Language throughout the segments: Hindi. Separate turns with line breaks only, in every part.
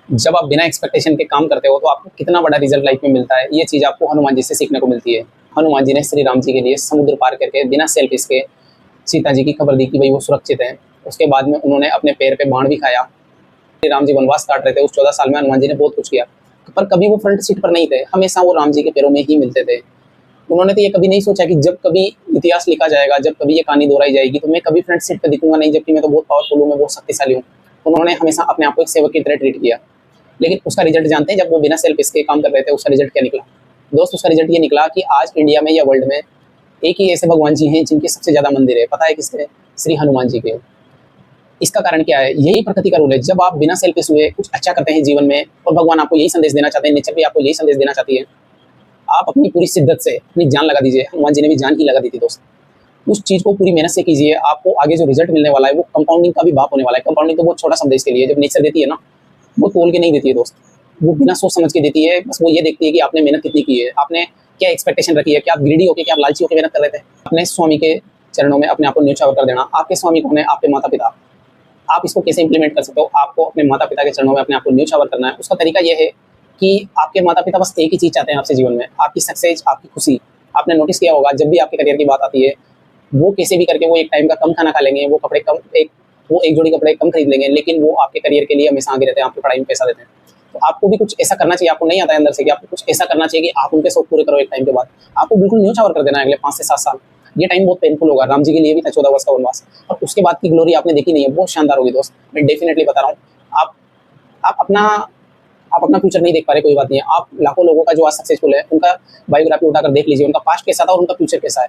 जब आप बिना एक्सपेक्टेशन के काम करते हो तो आपको कितना बड़ा रिजल्ट लाइफ में मिलता है, ये चीज़ आपको हनुमान जी से सीखने को मिलती है। हनुमान जी ने श्री राम जी के लिए समुद्र पार करके बिना सेल्फिश के सीता जी की खबर दी कि भाई वो सुरक्षित हैं। उसके बाद में उन्होंने अपने पैर पे बाण भी खाया। श्री राम जी वनवास काट रहे थे, उस 14 साल में हनुमान जी ने बहुत कुछ किया, पर कभी वो फ्रंट सीट पर नहीं थे, हमेशा वो राम जी के पैरों में ही मिलते थे। उन्होंने तो ये कभी नहीं सोचा कि जब कभी इतिहास लिखा जाएगा, जब कभी ये कहानी दोहराई जाएगी तो मैं कभी फ्रंट सीट पर दिखूंगा नहीं, जबकि मैं तो बहुत पावरफुल हूँ, मैं बहुत शक्तिशाली हूँ। उन्होंने हमेशा अपने आप को एक सेवक की तरह ट्रीट किया। लेकिन उसका रिजल्ट जानते हैं, जब वो बिना सेल्फ इसके काम कर रहे थे, उसका रिजल्ट क्या निकला दोस्त? उसका रिजल्ट ये निकला कि आज इंडिया में या वर्ल्ड में एक ही ऐसे भगवान जी हैं जिनके सबसे ज्यादा मंदिर है। पता है किसके? श्री हनुमान जी के। इसका कारण क्या है? यही प्रकृति का रूल है। जब आप बिना सेल्फिश हुए कुछ अच्छा करते हैं जीवन में, और भगवान आपको यही संदेश देना चाहते हैं, नेचर भी आपको यही संदेश देना चाहती है, आप अपनी पूरी शिद्दत से अपनी जान लगा दीजिए। हनुमान जी ने भी जान ही लगा दी थी दोस्त। उस चीज को पूरी मेहनत से कीजिए, आपको आगे जो रिजल्ट मिलने वाला है वो कंपाउंडिंग का भी बाप होने वाला है। कंपाउंडिंग तो बहुत छोटा शब्द है इसके लिए। जब नेचर देती है ना, वो तोल के नहीं देती है दोस्त, वो बिना सोच समझ के देती है। बस वो ये देखती है कि आपने मेहनत कितनी की है, आपने क्या एक्सपेक्टेशन रखी है, क्या आप ग्रीडी होकर, क्या आप लालची होकर मेहनत कर रहे थे। अपने स्वामी के चरणों में अपने आप को न्यौछावर कर देना। आपके स्वामी कौन है? आपके माता पिता। आप इसको कैसे इंप्लीमेंट कर सकते हो? आपको अपने माता पिता के चरणों में अपने आप को न्यौछावर करना है। उसका तरीका यह है कि आपके माता पिता बस एक ही चीज़ चाहते हैं आपसे जीवन में, आपकी सक्सेस, आपकी खुशी। आपने नोटिस किया होगा, जब भी आपके करियर की बात आती है, वो कैसे भी करके वो एक टाइम का कम खाना खा लेंगे, वो कपड़े कम, वो एक जोड़ी कपड़े कम खरीद लेंगे, लेकिन वो आपके करियर के लिए हमेशा आगे रहते हैं, आपकी पढ़ाई में पैसा देते हैं। तो आपको भी कुछ ऐसा करना चाहिए। आपको नहीं आता है अंदर से कि आपको कुछ ऐसा करना चाहिए कि आप उनके शौक पूरे करो। एक टाइम के बाद आपको बिल्कुल न्यौछावर कर देना है अगले 5 से 7 साल। ये टाइम बहुत पेनफुल होगा। राम जी के लिए भी था 14 वर्ष का वनवास, और उसके बाद की ग्लोरी आपने देखी नहीं है, बहुत शानदार होगी दोस्त। मैं डेफिनेटली बता रहा हूँ। आप अपना आप अपना फ्यूचर नहीं देख पा रहे, कोई बात नहीं है। आप लाखों लोगों का जो आज सक्सेसफुल है, उनका बायोग्राफी उठाकर देख लीजिए, उनका पास्ट कैसा था और उनका फ्यूचर कैसा है।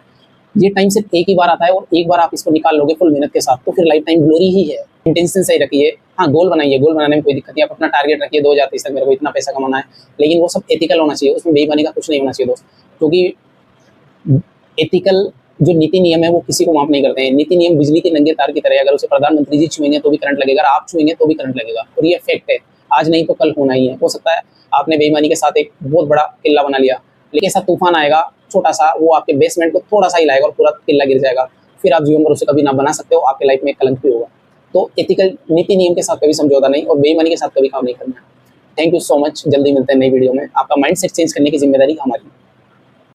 ये टाइम सिर्फ एक ही बार आता है, और एक बार आप इसको निकाल लोगे फुल मेहनत के साथ, तो फिर लाइफ टाइम ग्लोरी ही है। इंटेंशन सही रखिए। हाँ, गोल बनाइए, गोल बनाने में कोई दिक्कत नहीं। आप अपना टारगेट रखिए 2030 तक मेरे को इतना पैसा कमाना है, लेकिन वो सब एथिकल होना चाहिए, उसमें बेईमानी का कुछ नहीं होना चाहिए दोस्त। क्योंकि एथिकल जो नीति नियम है वो किसी को माफ नहीं करते हैं। नीति नियम बिजली के नंगे तार की तरह है, अगर उसे प्रधानमंत्री जी छुएंगे तो भी करंट लगेगा, आप छुएंगे तो भी करंट लगेगा, और ये फैक्ट है। आज नहीं तो कल होना ही है। हो सकता है आपने बेईमानी के साथ एक बहुत बड़ा किला बना लिया, लेकिन ऐसा तूफान आएगा छोटा सा, वो आपके बेसमेंट को थोड़ा सा हिलाएगा और पूरा किला गिर जाएगा। फिर आप जीवन भर उसे कभी ना बना सकते हो, आपके लाइफ में एक कलंक भी होगा। तो एथिकल नीति नियम के साथ कभी समझौता नहीं, और बेईमानी के साथ कभी काम नहीं करना है। Thank you so much. जल्दी मिलते हैं नई वीडियो में। आपका माइंड सेट चेंज करने की जिम्मेदारी हमारी।